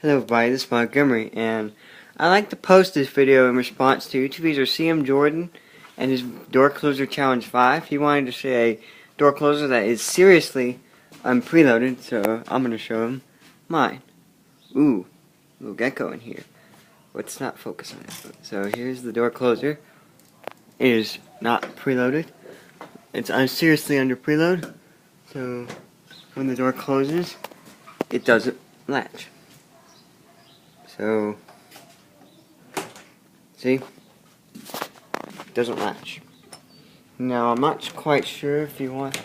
Hello everybody, this is Montgomery, and I like to post this video in response to YouTube user CM Jordan and his door closer challenge 5. He wanted to see a door closer that is seriously preloaded, so I'm going to show him mine. Ooh, little gecko in here. Let's not focus on it. So here's the door closer. It is not preloaded. It's seriously under preload, so when the door closes, it doesn't latch. So, see, it doesn't latch. Now, I'm not quite sure if you want,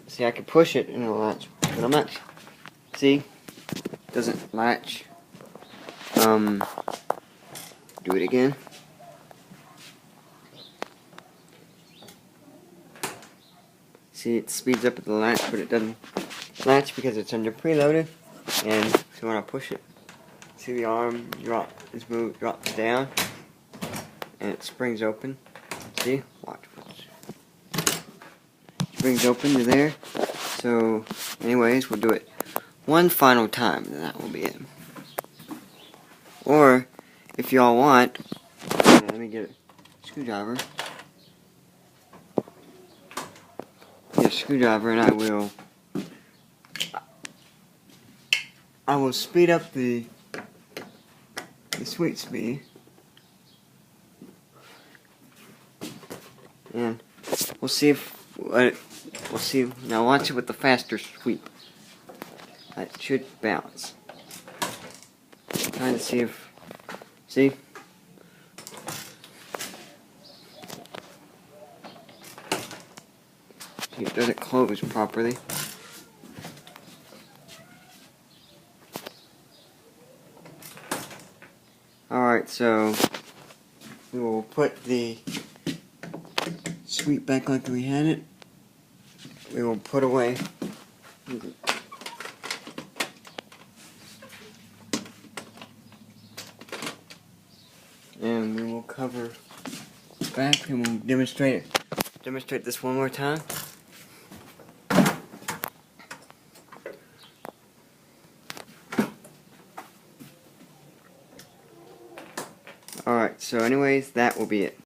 see, I could push it and it'll latch, but I'm not, see, it doesn't latch. Do it again. See, it speeds up at the latch, but it doesn't latch because it's under preloaded, and so when I push it, see the arm drops down, and it springs open. See? Watch. Springs open to there. So, anyways, we'll do it one final time, and that will be it. Or, if y'all want, let me get a screwdriver. Get a screwdriver, and I will speed up the sweep speed, and we'll see if we'll see. Now watch it with the faster sweep. That should bounce. Trying to see if see. See, it doesn't close properly. Alright, so we will put the sweep back like we had it. We will put away and we will cover back, and we'll demonstrate this one more time. Alright, so anyways, that will be it.